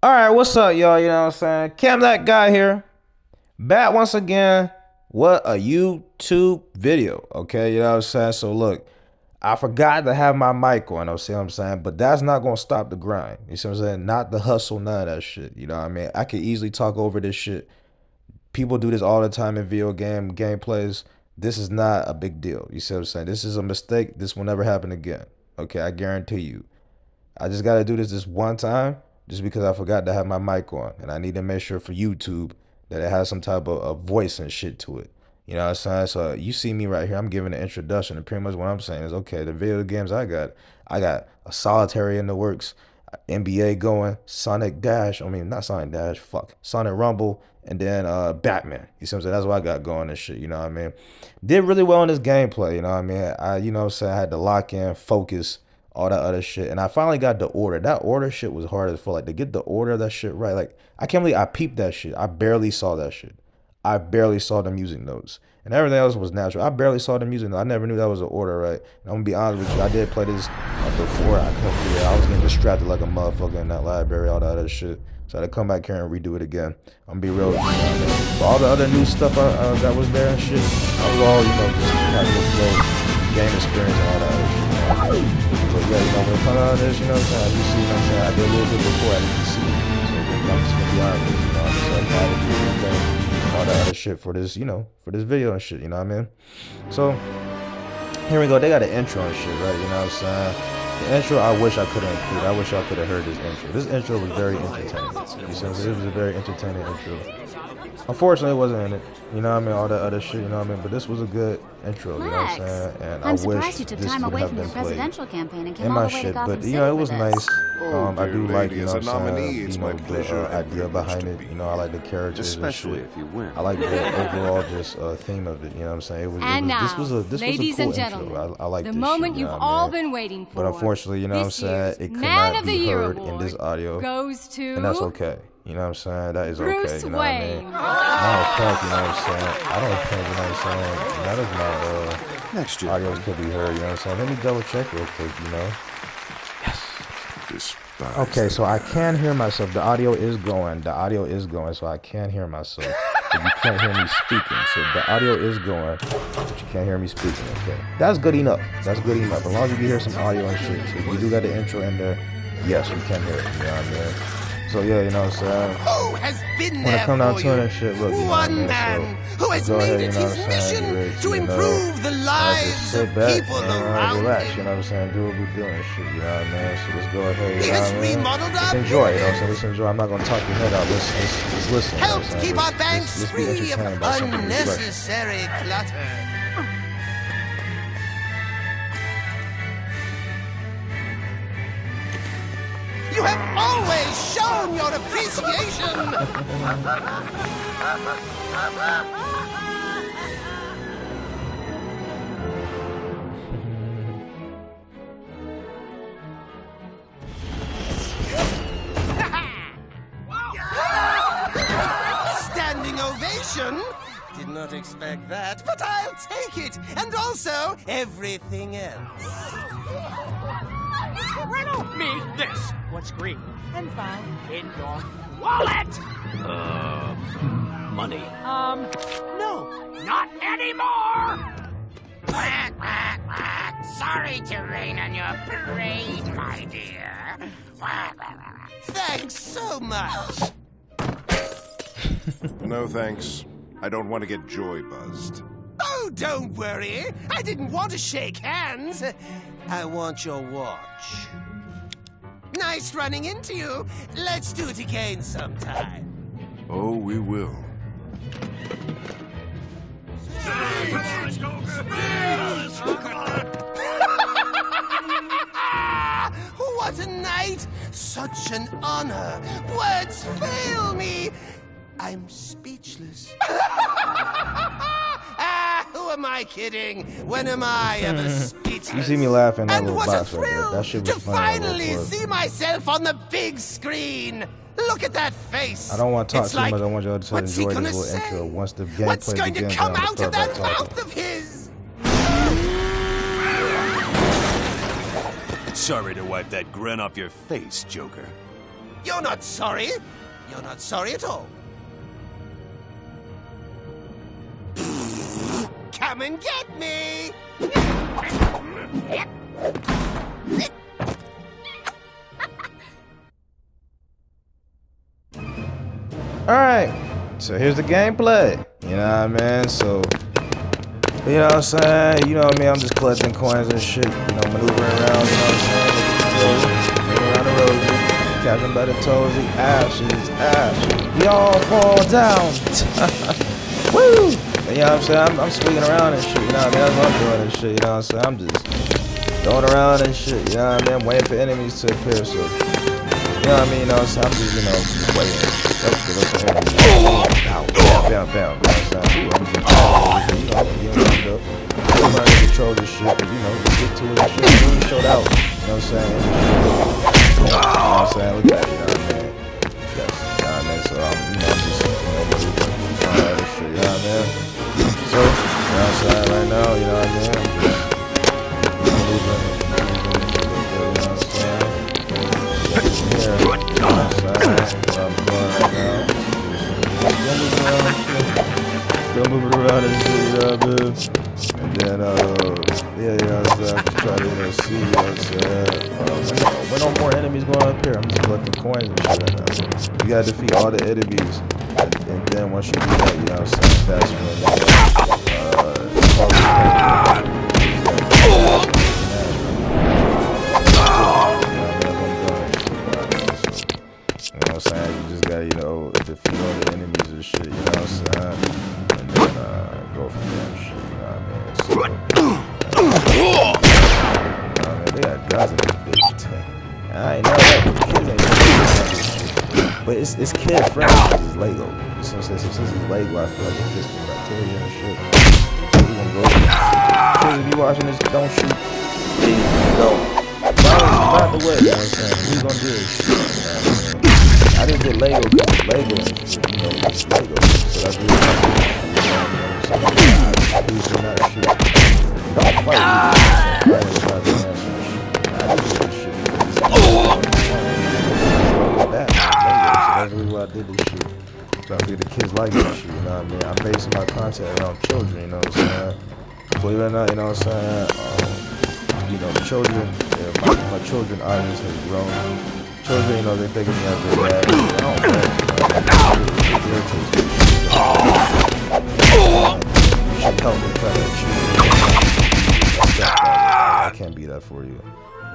All right, what's up, y'all? You know what I'm saying? Cam that guy here. Back once again. What a YouTube video. Okay, you know what I'm saying? So look, I forgot to have my mic on, you see what I'm saying? But that's not gonna stop the grind. You see what I'm saying? Not the hustle, none of that shit. You know what I mean? I could easily talk over this shit. People do this all the time in video gameplays. This is not a big deal. You see what I'm saying? This is a mistake. This will never happen again. Okay, I guarantee you. I just got to do this one time just because I forgot to have my mic on. And I need to make sure for YouTube that it has some type of voice and shit to it. You know what I'm saying? So you see me right here. I'm giving an introduction. And pretty much what I'm saying is, okay, the video games I got a Solitary in the works, NBA going, Sonic Dash. I mean, not Sonic Dash, fuck. Sonic Rumble, and then Batman. You see what I'm saying? That's what I got going and shit. You know what I mean? Did really well in this gameplay. You know what I mean? You know what I'm saying? I had to lock in, focus, all that other shit. And I finally got the order. That order shit was hard as fuck. Like, to get the order of that shit right. Like, I can't believe I peeped that shit. I barely saw that shit. I barely saw the music notes. And everything else was natural. I barely saw the music notes. I never knew that was an order, right? And I'm gonna be honest with you. I did play this before. I couldn't figure it out. I was getting distracted like a motherfucker in that library, all that other shit. So I had to come back here and redo it again. I'm gonna be real with you, man. But all the other new stuff that was there and shit, that was all, just casual flow, game experience and all that other shit. But yeah, when it comes out of this, you know what I'm saying? You see, I did a little bit before I didn't see it. So I'm just gonna be honest with you, So I gotta do everything, all that other shit for this, for this video and shit, you know what I mean? So here we go. They got an intro and shit, right? You know what I'm saying? The intro, I wish I could have included. I wish y'all could have heard this intro. This intro was very entertaining. You see what I'm saying? It was a very entertaining intro. Unfortunately, it wasn't in it. You know what I mean? All that other shit, you know what I mean? But this was a good intro, you know what I'm saying? And I'm I wish you took this time would away have from your been played presidential campaign and came in all my the way to shit. Gotham But, City it was for nice. this. I do like, you know what I'm saying? It's my pleasure The idea behind it. I like the characters especially and shit. if you win. I like the overall just theme of it, you know what I'm saying? This was a ladies cool and gentlemen, intro. I like the this moment shit, you you've know what I all mean? been waiting for. But unfortunately, you know what I'm this saying? year's It could Man not of the be Year heard in award this audio. goes to And that's okay. You know what I'm saying? That is Bruce okay, you know what I mean? Wayne. Matter of fact, you know what I'm saying? I don't think, you know what I'm saying? None of my Next year. audios could be heard, you know what I'm saying? Let me double check real quick, Despise Okay, so I can hear myself. The audio is going. The audio is going, so I can hear myself. But you can't hear me speaking. So the audio is going, but you can't hear me speaking, okay? That's good enough. That's good enough. As long as you can hear some audio and shit. So if you do got the intro in there, yes, you can hear it, you know what I mean? So yeah, you know what I'm saying? Who has been When it there come down for to it you? and shit, look, you know what I One mean? man So who has go made ahead, it you know his what I'm saying? mission Get ready to improve the just lives sit of back people and around relax, him. you know what I'm saying? Do what we're doing and shit, you know what I mean? So let's go ahead, He you know has what I mean? remodeled Let's our enjoy, you know what I'm buildings. saying? Let's enjoy. I'm not gonna talk your head out. Let's listen. You know Helps what I'm saying? keep our banks Let's be free of entertained by something refreshing. unnecessary clutter. You have always shown your appreciation. Standing ovation? Did not expect that, but I'll take it. And also everything else. Me, this. What's green? And found in your wallet. Money. No, not anymore. Quack, quack, quack. Sorry to rain on your parade, my dear. Quack, quack, quack. Thanks so much. No thanks. I don't want to get joy buzzed. Oh, don't worry. I didn't want to shake hands. I want your watch. Nice running into you. Let's do it again sometime. Oh, we will. What a night! Such an honor. Words fail me. I'm speechless. Who am I kidding? When am I ever speechless? You see me laughing in that And little what a box right there. thrill That shit was to funny. finally see myself on the big screen. Look at that face. I don't want to talk It's too like, much. I want y'all to what's he enjoy gonna this little say? intro. Once the gameplay What's going begins, to come I'm gonna out of start that back talking. mouth of his? Sorry to wipe that grin off your face, Joker. You're not sorry. You're not sorry at all. Come and get me! Alright, so here's the gameplay. You know what I mean? So, you know what I'm saying? You know what I mean? I'm just collecting coins and shit. You know, maneuvering around, you know what I'm saying? Moving around the road. Catching by the toes, the ashes. We all fall down. Woo! You know what I'm saying? I'm swinging around and shit. You know what I mean? That's what I'm doing and shit. You know what I'm saying? I'm just going around and shit. You know what I mean? I'm waiting for enemies to appear. So, you know what I mean? You know what I'm saying? I'm just, you know, just waiting. Bam. You know what I'm saying? Ooh, I'm just you know, I'm getting warmed up. I'm trying to control this shit, but you know, get to it and shit. Really showed out. You know what I'm saying? You know what I'm saying? Look at that, you know what I mean? Yes, you know what I mean? So, you know, I'm just, you know, all that shit, you know what I mean? So, you know what I'm saying? Right now, you know what I mean? I'm just maneuvering, you know what I'm saying? Here, you know what I'm saying? What I'm doing right now. Still moving around and shit, you know what I mean? And then, yeah, you know what I'm saying? I'm just trying to, you know, see, you know what I'm saying? When no more enemies going up here, I'm just collecting coins and shit right now. You gotta defeat all the enemies. And then once you do that, you know what I'm saying? That's you know what I'm saying? You just gotta, you know, defeat all the enemies and shit, you know what I'm saying? And then, go from there and shit, you know what I mean? So, you know what I mean? They got guns in this bitch. I ain't know that. Kids ain't know this shit. But it's kid friendly because it's Lego. Since it's Lego, I feel like it's just bacteria and shit. We gonna go. Kids, if you watching this, don't shoot. Please, don't. Not the way, you know what I'm saying? We gonna do this shit, you know what I mean? I just did Lego because it's Lego and shit, you know, it's Lego. So that's really what I do. So, please do not shoot. Don't fight me. Fight is not the answer. I just did this shit because it's Lego. That, Lego. So that's really why I did this shit. So I figure the kids like this shit, you know what I mean? I'm basing my content around children, you know what I'm saying? Believe it or not, you know what I'm saying? You know, children, my children audience has grown. Children, you know, they think of me as their dad. I don't know. You should help me try to achieve stepfather. I can't be that for you. You know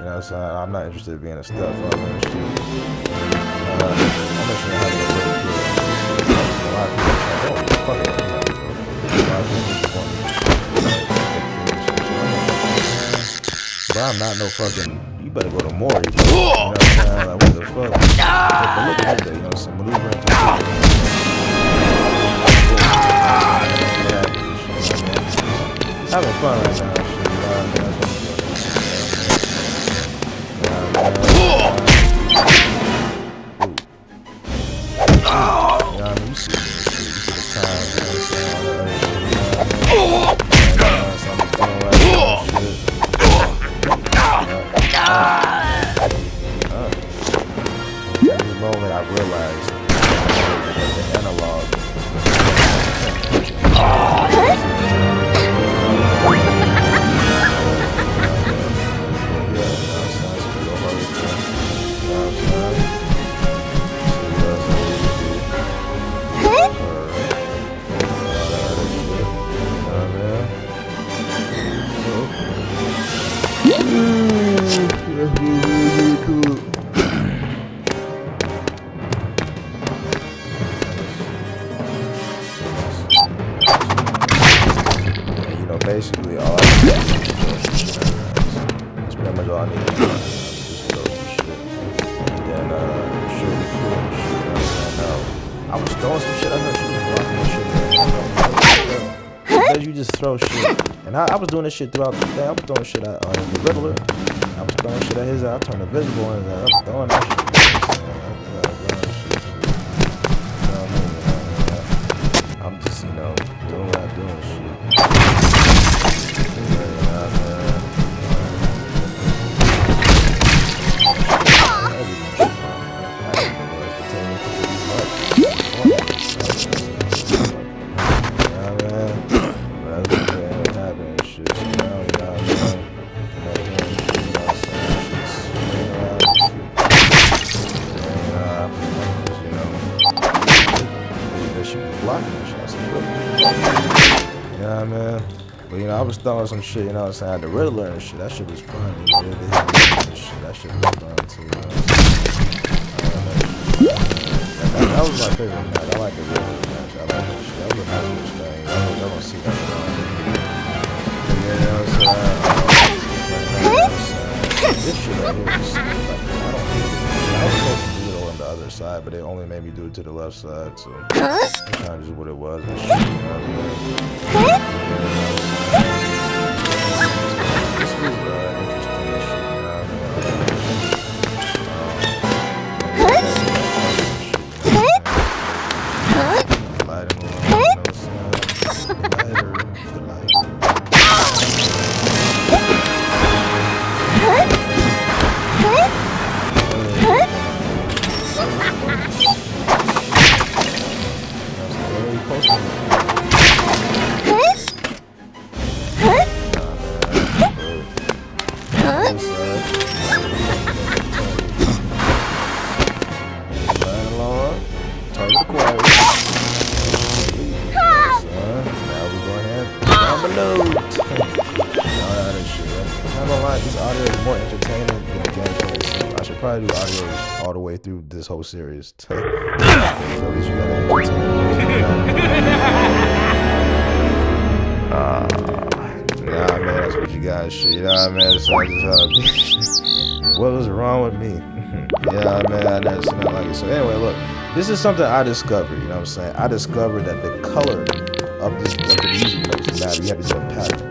what I'm saying? I'm not interested in being a stepfather and shit. I'm interested in having a little kid. A lot of people are like, oh, fuck it. A lot of people just want me. But I'm not no fucking. You better go to Maury. You know what I'm saying? Like, what the fuck? But look at that, you know what I'm saying? Maneuvering to having fun right now, shit. You know what I mean? That's what I'm doing. You know what I mean? You see this shit. You see the time. You know what I'm saying? All that other shit. You know what I mean? So I'm just doing right now, shit. Every moment I realized the analog. Basically, all I need is throw some shit at her. That's pretty much all I need to do. Just throw some shit. And then, shoot the crew and shit. You know what I'm saying? No. I was throwing some shit at her. She was blocking the shit. Because you just throw shit. And I was doing this shit throughout the day. I was throwing shit at the Riddler. I was throwing shit at his eye. I turned invisible on his eye. I was throwing that shit. I'm just, you know, doing what I'm doing shit. Everything. was throwing some shit, you know what I'm saying? The Riddler and shit, that shit was fun. You know, that shit was fun too. You know what I'm saying? That was my favorite match. I like the Riddler match. I like that shit. That was a nice little thing. I don't see that around. You know what I'm saying? This shit right here is like, I don't hate it. I was supposed to do it on the other side, but they only made me do it to the left side, so that's kind of just what it was and shit. You know what I mean? This was interesting and shit, you know what I mean? Light him alone, you know what I'm saying? The lighter. Probably do audio all the way through this whole series. So at least you gotta entertain. Nah, man, that's what you guys shit. You know what I mean? So I just, what was wrong with me? Yeah, man, I never seen that like it. So anyway, look, this is something I discovered. You know what I'm saying? I discovered that the color of the music notes matter. You have to do a pattern.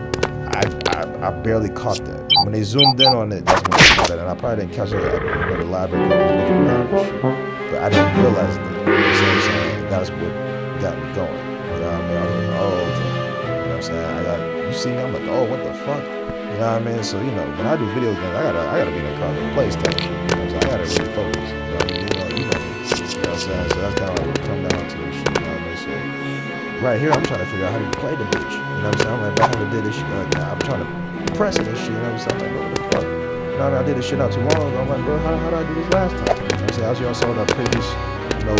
I barely caught that. When they zoomed in on it, that's when I caught that. And I probably didn't catch it at the library when I was looking around. But I didn't realize that. You know what I'm saying? That's what got me going. You know what I mean? I was like, oh, okay. You know what I'm saying? You see me, I'm like, oh, what the fuck? You know what I mean? So, you know, when I do video games, I gotta be in a car to play stuff. You know what I'm saying? I gotta really focus. You know what I mean? You know what I'm saying? So that's kind of like what it come down to this shit. You know what I mean? So, right here, I'm trying to figure out how to play the bitch. You know what I'm saying? I'm like, I haven't did this shit. I'm trying to press it and shit. You know what I'm saying? I'm like, what the fuck? You know what I mean? I did this shit not too long ago. I'm like, bro, how did I do this last time? You know what I'm saying? As y'all saw that previous, you know,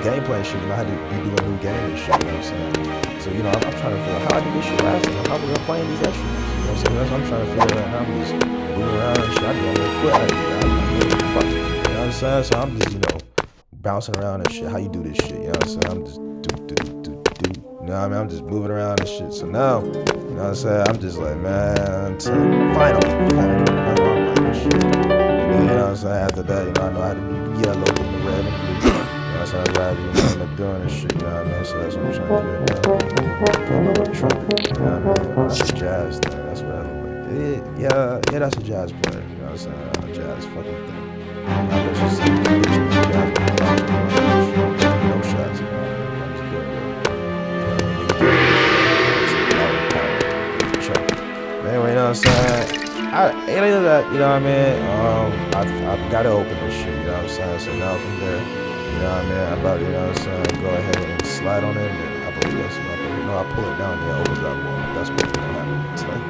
gameplay and shit, you know, I had to be doing new game and shit. You know what I'm saying? So, you know, I'm trying to figure out how I did this shit last time. How was I playing these extras? You know what I'm saying? That's what I'm trying to figure out. I'm just moving around and shit. I do all that quick. I'm really fuck. You know what I'm saying? So I'm just, you know, bouncing around and shit. How you do this shit? You know what I'm saying? I'm just you know what I mean? I'm just moving around and shit. So now, you know what I'm saying? I'm just like, man, finally, fuck. I'm like this shit. And then, you know what I'm saying? After that, you know, I know how to do the yellow and the red and blue. You know what I'm saying? I'd rather, you know, end up doing this shit. You know what I mean? So that's what I'm trying to do. You know what I mean? Trumpet. You know what I mean? That's a jazz thing. That's what I look like. Yeah, that's a jazz player. You know what I'm saying? A jazz fucking thing. I guess you see the bitch in the jazz player. No shots, you know what I mean? I'm just doing it. Anyway, you know what I'm saying? Any of that, you know what I mean? I've got to open this shit, you know what I'm saying? So now from there, you know what I mean? I'm about to, you know what I'm saying, go ahead and slide on it. And I believe that's what I pull it down and it opens up more. That's what's going to happen today.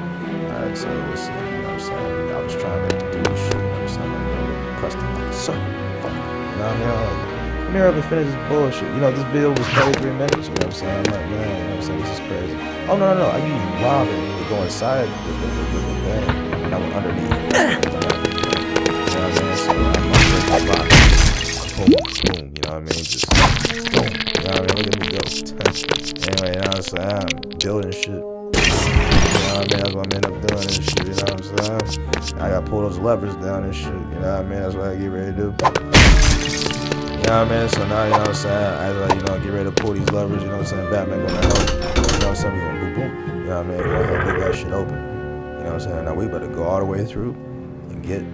Alright, so let's see, you know what I'm saying? I was trying to do this shit, you know what I'm saying? Like, press the fucking circle. Fuck. You know what I mean? I'm like, let me hurry up and finish this bullshit. You know, this video was 33 minutes, you know what I'm saying? I'm like, man, you know what I'm saying? This is crazy. Oh, no. I use Robin to go inside the band, and I went underneath. You know what I mean? So I'm like, boom, you know what I mean? Just boom, you know what I mean? Look at me go. Anyway, you know what I'm saying? I'm building shit. You know what I mean? That's what I'm end up doing and shit, you know what I'm saying? I gotta pull those levers down and shit, you know what I mean? That's what I get ready to do. You know what I mean? So now, you know what I'm saying? As I, you know, get ready to pull these levers, you know what I'm saying? Batman gonna help. You know what I'm saying? We gonna boom, boom. You know what I mean? Go ahead and leave that shit open. You know what I'm saying? Now we better go all the way through and get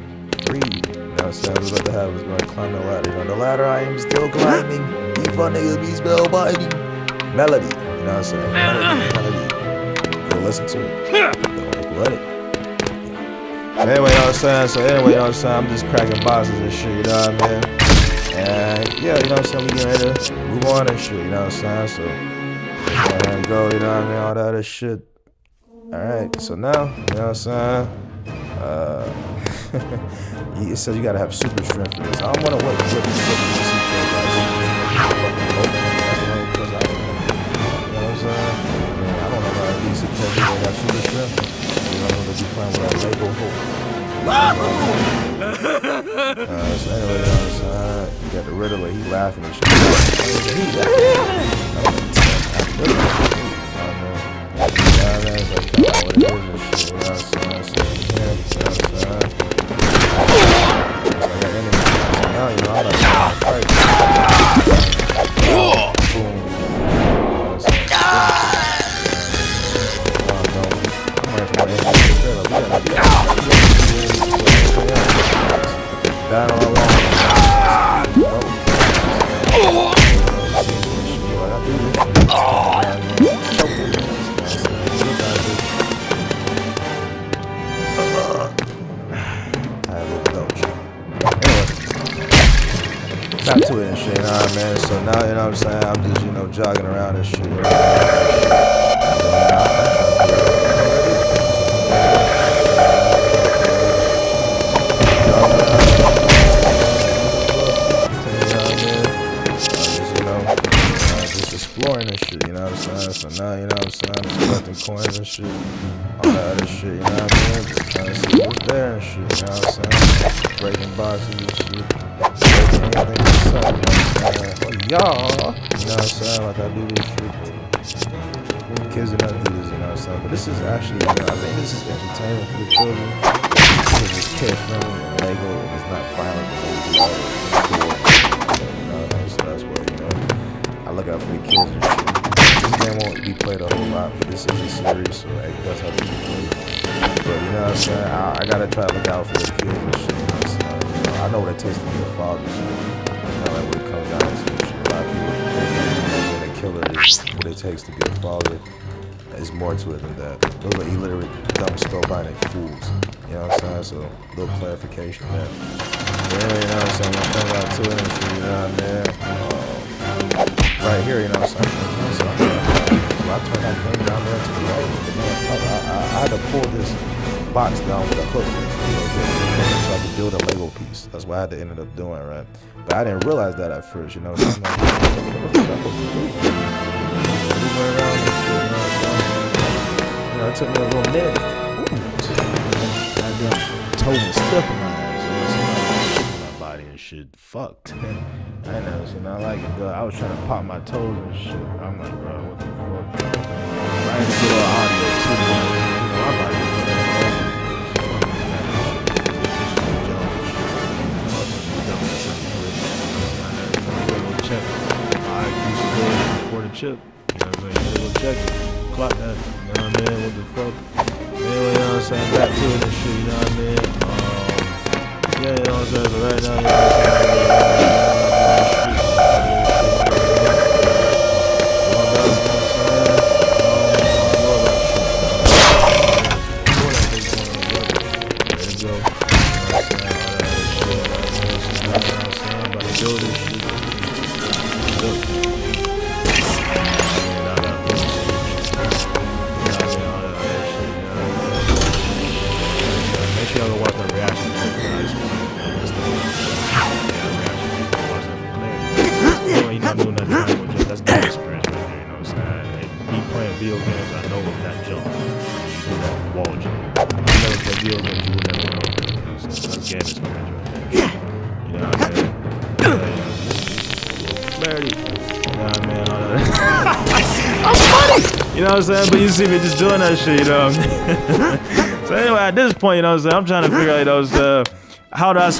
free. You know what I'm saying? What's about to happen is going to climb the ladder. You know, the ladder I am still climbing. You fun niggas be spellbinding. Melody. You know what I'm saying? Melody. Go listen to it. Don't let it. Anyway, you know what I'm saying? So anyway, you know what I'm saying? I'm just cracking boxes and shit, you know what I mean? And yeah, you know what I'm saying? We getting ready to move on and shit, you know what I'm saying? So go ahead and go, you know what I mean? All that other shit. Alright, so now, you know what I'm saying? It says you gotta have super strength for this. I don't wanna wait for this I don't know about these got super strength. You know, I'm gonna be playing with that Lego hook. So anyway, you know what I'm saying? You got the Riddler, he laughing and shit. Back to it and shit, you know what I mean? So now, you know what I'm saying, I'm just, you know, jogging around and shit. You know? Just exploring and shit, you know what I'm saying? So now, you know what I'm saying, I'm just collecting coins and shit, all that other shit, you know what I mean? Just trying to see what's there and shit, you know what I'm saying? Breaking boxes and shit. Anything that's up, you know what I'm saying? Well, y'all, you know what I'm saying? Like I do this shit. Kids do not do this, you know what I'm saying? But this is actually, you know, I think this is entertainment for the children. Because it's kid friendly and Lego and it's not violent. You know, so that's what, you know, I look out for the kids and shit. This game won't be played a whole lot, but this is a series, so it does have to be played. But you know what I'm saying? I gotta try to look out for the kids and shit. You know what I'm saying? I know what it takes to be a father. So it's not like what it comes down to. Shit. A lot of people think being a killer is what it takes to be a father. There's more to it than that. Those are illiterate, dumb, spellbinding fools. You know what I'm saying? So a little clarification there. But anyway, you know what I'm saying? I'm coming out to it and shit, you know what I mean? Right here, you know what I'm saying? So I turned that thing down there to the right. I had to pull this box down with a hook, you know, so I could build a Lego piece. That's what I had to end up doing, right? But I didn't realize that at first, you know. So I'm like, moving around and shit, you know what I'm saying? You know, it took me a little minute. I got toe and stuff in my ass, you know, so my body and shit fucked. I know, so not like it, though. I was trying to pop my toes and shit. I'm like, bro, what the fuck? I had to get all audio too, man. You know, my body was check. I used to go for the chip. You know what I'm saying? Go check it. Clock that. You know what I mean? What the fuck? Anyway, you know what I'm saying? Back to it and shit, you know what I mean? Yeah, you know what I'm saying? But right now, you know what I'm saying? That's the experience right there, you know what I'm saying? Me playing video games, I know that jump. You do that wall jump. I never play video games, you would never know. You know what I'm saying? So that's game experience right there. You know what I mean? Clarity. You know what I mean? All that. I'm funny! You know what I'm saying? But you see me just doing that shit, you know what I mean? So anyway, at this point, you know what I'm saying? I'm trying to figure out, you know, how do I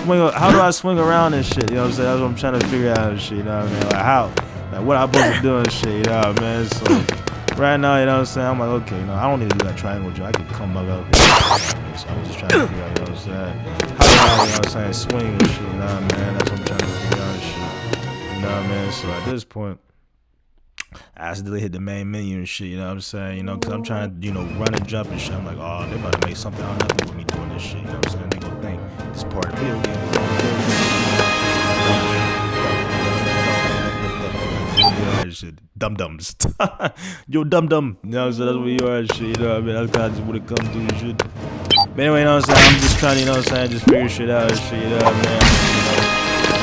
swing around and shit, you know what I'm saying? That's what I'm trying to figure out and shit, you know what I mean? Like how? Like what I'm supposed to do and shit, you know what I mean? So right now, you know what I'm saying? I'm like, okay, you know, I don't need to do that triangle jump. I can come back up. So I'm just trying to figure out, you know what I'm saying? How do I, you know what I'm saying, swing and shit, you know what I mean? That's what I'm trying to figure out and shit. You know what I mean? So at this point, I accidentally hit the main menu and shit, you know what I'm saying? You know, because I'm trying to, you know, run and jump and shit. I'm like, oh, they about to make something out of nothing with me doing this shit, you know what I'm saying? They gonna think this part of the video game is shit. Dum-dums. Yo, dum-dum. You know what I'm saying? That's what you are and shit, you know what I mean? That's kind of just what it comes to and shit. But anyway, you know what I'm saying? I'm just trying to, you know what I'm saying, just figure shit out and shit, you know what I mean?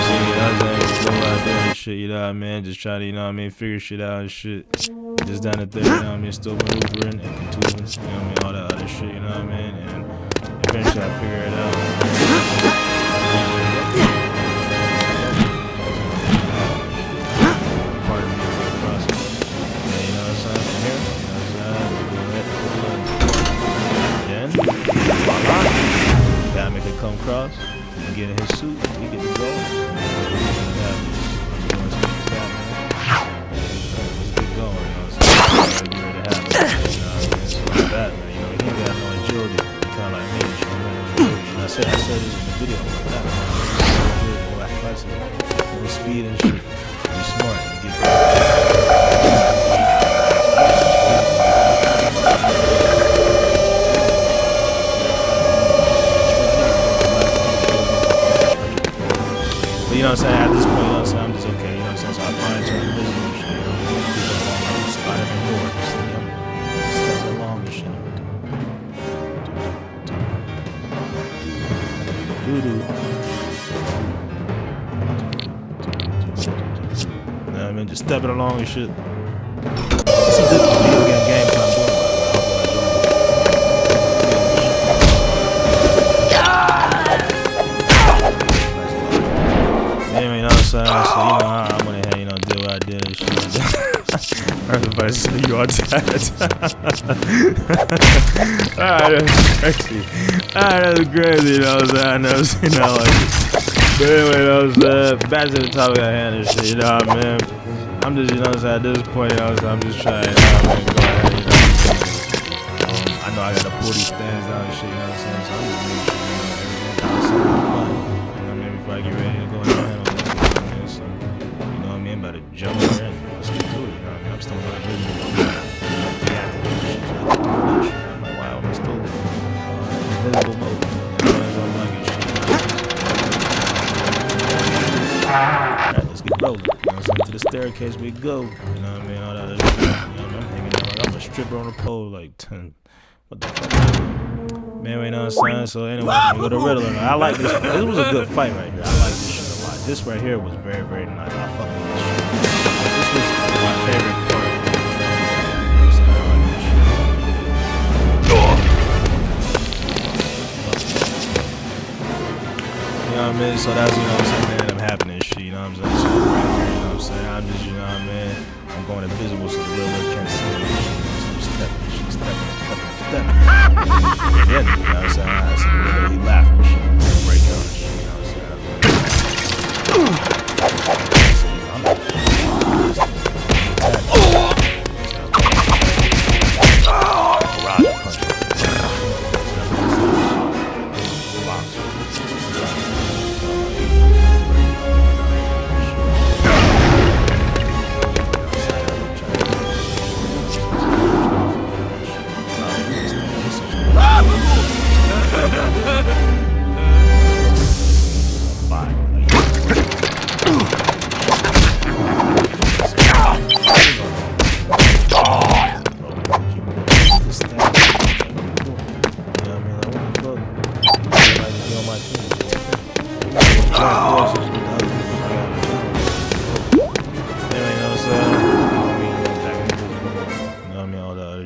You know what I'm saying? Just doing what I do and shit, you know what I mean? Just trying to, you know what I mean, figure shit out and shit. You just down at there, you know what I mean? Still maneuvering and contouring, you know what I mean? All that other shit, you know what I mean? And eventually I figure it out. Part of me is the process. Yeah, you know what I'm saying? From here, you know what I'm saying? Then, voila. Batman could come across and get in his suit. He get to go. I said this in the video like that. No speed and shit. Be smart and get back. But you know what I'm saying? At this point, you know what I'm saying? I'm just okay. You know what I'm saying? So I find turn invisible shit. You know what I mean? Spider-Man door. Stepping along and shit. Doo-doo. I mean, just stepping along and shit. It's a good video game time doing. Anyway, you know what I'm saying? So, you know, I went ahead, you know, did what I did and shit. Everybody said you are dead. Alright, that's crazy. Alright, that's crazy, you know what I'm saying? I never seen that like it. But anyway, you know what I'm saying? Back to the topic at hand and shit, you know what I mean? I'm just, you know what I'm saying? At this point, you know what I'm just trying, you know what I mean? Go ahead, you know what I'm saying? I know I gotta pull these stands down and shit, you know what I'm saying? So I'm just making sure, you know, everything's outside of the button. You know what I mean? Before I get ready to go and handle that, you know what I mean? So, you know what I mean? About to jump in there and let's get to it, you know what I mean? I'm still not really, I'm like, wow, I'm still invisible mode. You know what I'm like and shit. Alright, let's get rolling. You know what I'm saying? To the staircase we go. You know what I mean? All that other shit. You know what I mean? I'm hanging out like I'm a stripper on a pole, like 10. What the fuck? Man, you know what I'm saying? So anyway, we go to Riddler. I like this. This was a good fight right here. I like this shit a lot. This right here was very, very nice. I fuck with this shit. This was my favorite part. You know what I mean? So that's, you know what I'm saying, man, I'm happening shit, you know what I'm saying? So right here, you know what I'm saying? I'm just, you know what I mean? I'm going invisible so the real one can't see me. I'm stepping. And then, you know what I'm saying? I see the real he laughing and shit. Break out and shit, you know what I'm saying?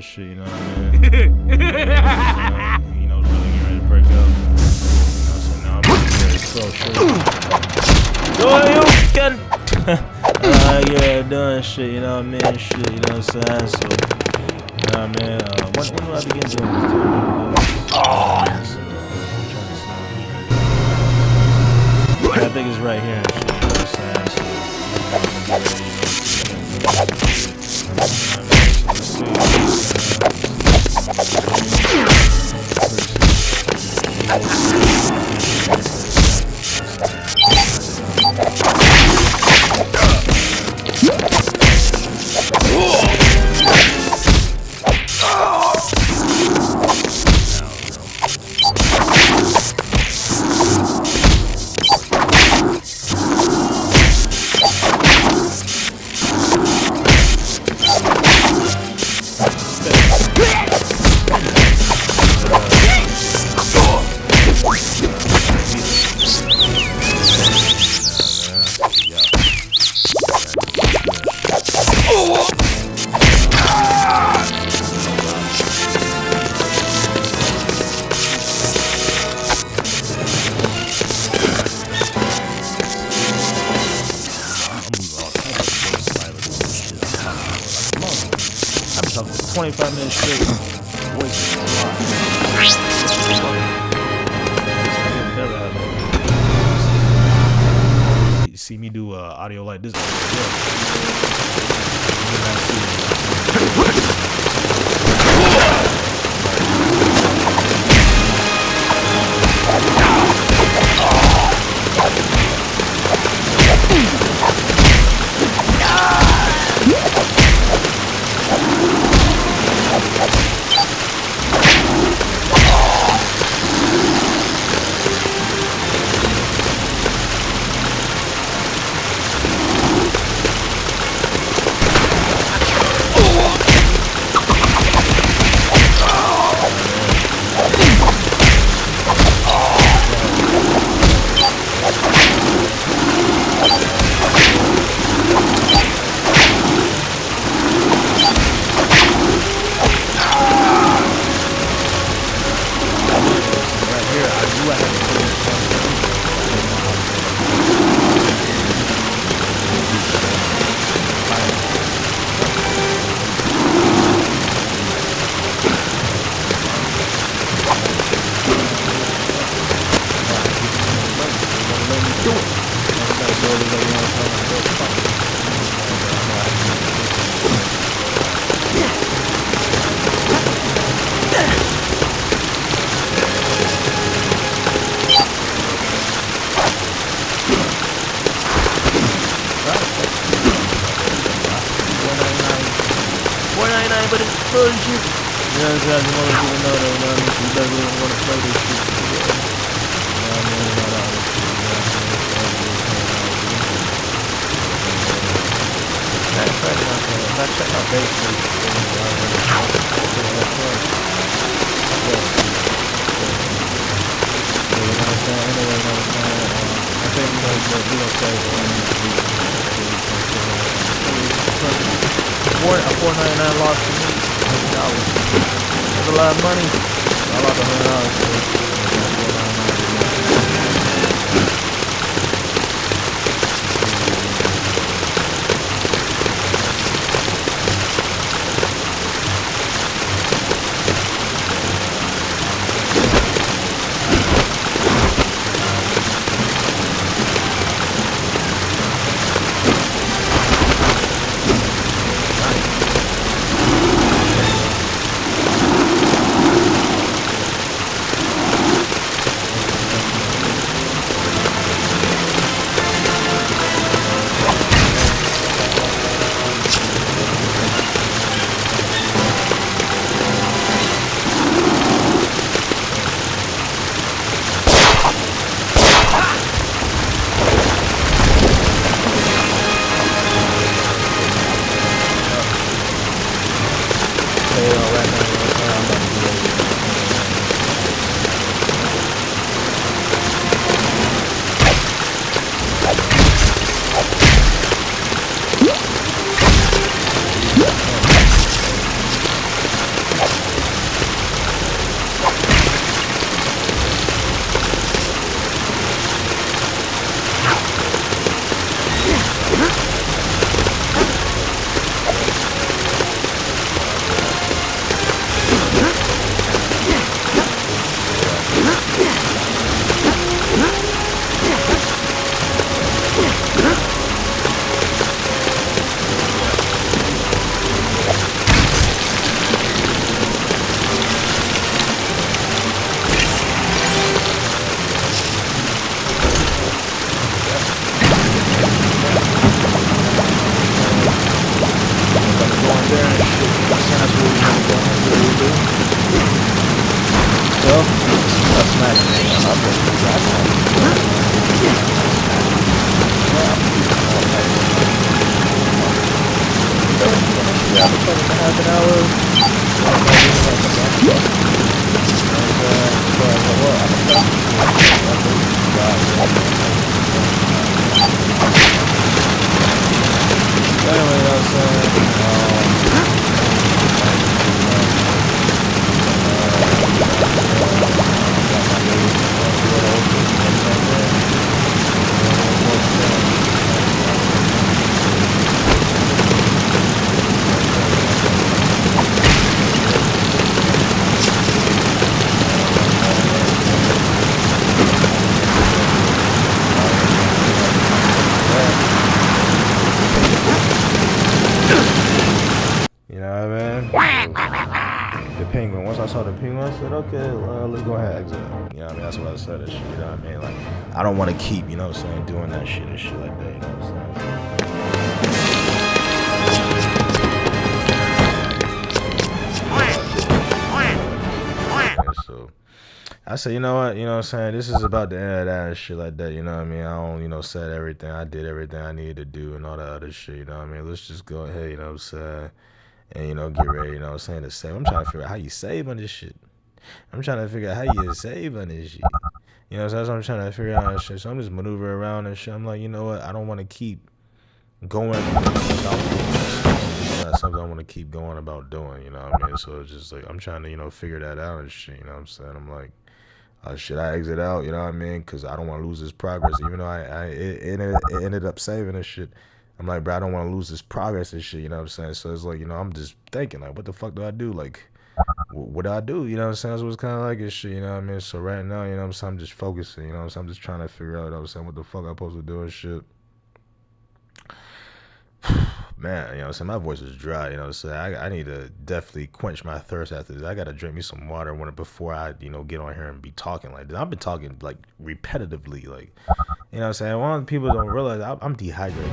Shit, you know what I mean? You know, really getting ready to break up. So now I'm ready to throw shit. So you can yeah, doing shit, you know what I mean? Shit, you know what I'm saying? So, you know what I mean? When do I begin doing this? I think it's right here and shit, you know what I'm saying? So, let's see. 25 minutes straight. Wasting a lot. You see me do audio like this. But it's bullshit. You know what I'm saying? I just want people to know that, you know what I mean? So you better really want to play this shit. You know what I mean? All that other shit, you know what I mean? Matter of fact, you know what I'm saying? If I check my base rate, it's still in the right way. You know what I'm saying? Anyway, you know what I'm saying? I think, you know, we gonna say a $4.99 loss to me, $100. That's a lot of money. So I lost $100 to it. Penguin. I said, okay, well, let's go ahead and exit. You know what I mean? That's what I said and shit, you know what I mean? Like, I don't want to keep, you know what I'm saying, doing that shit and shit like that, you know what I'm saying? So I said, you know what I'm saying, this is about the end of that and shit like that, you know what I mean? I don't, said everything, I did everything I needed to do and all that other shit, you know what I mean? Let's just go ahead, you know what I'm saying, and get ready, you know what I'm saying, to save. I'm trying to figure out how you save on this shit. I'm trying to figure out how you save on this shit. You know, so that's what I'm trying to figure out and shit. So I'm just maneuvering around and shit. I'm like, you know what, I don't want to keep going about doing this. That's something I want to keep going about doing, you know what I mean? So it's just like, I'm trying to, figure that out and shit, you know what I'm saying? I'm like, should I exit out, you know what I mean? Because I don't want to lose this progress, even though it ended up saving and shit. I'm like, bro, I don't want to lose this progress and shit, you know what I'm saying? So it's like, I'm just thinking, like, what the fuck do I do? Like, what do I do? You know what I'm saying? That's what's kind of like and shit, you know what I mean? So right now, you know what I'm saying, I'm just focusing, you know what I'm saying? I'm just trying to figure out, you know what I'm saying, what the fuck I'm supposed to do and shit. Man, you know what I'm saying? My voice is dry, you know what I'm saying? I need to definitely quench my thirst after this. I got to drink me some water before I, get on here and be talking like this. I've been talking, like, repetitively, like, you know what I'm saying? One of the people don't realize I'm dehydrated.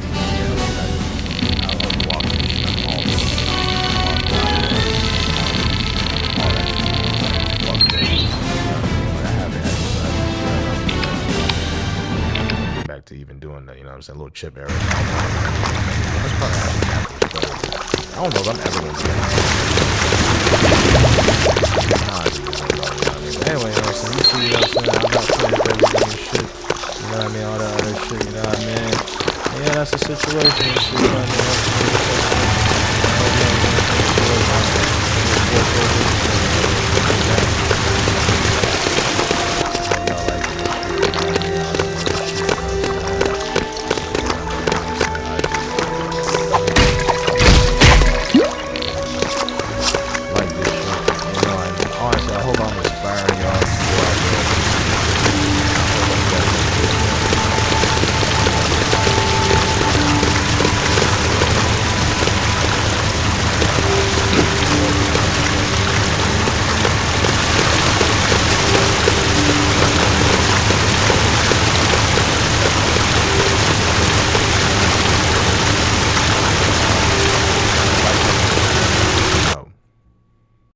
I'm walking all back to even doing that, you know what I'm saying? A little chip area. That's probably I don't know if I'm ever going to do that. Anyway, you know what I'm saying? You see, you know what I'm saying? I'm not playing with everything and shit. You know what I mean? All that other shit, you know what I mean? Yeah, that's the situation and shit, you know what I mean?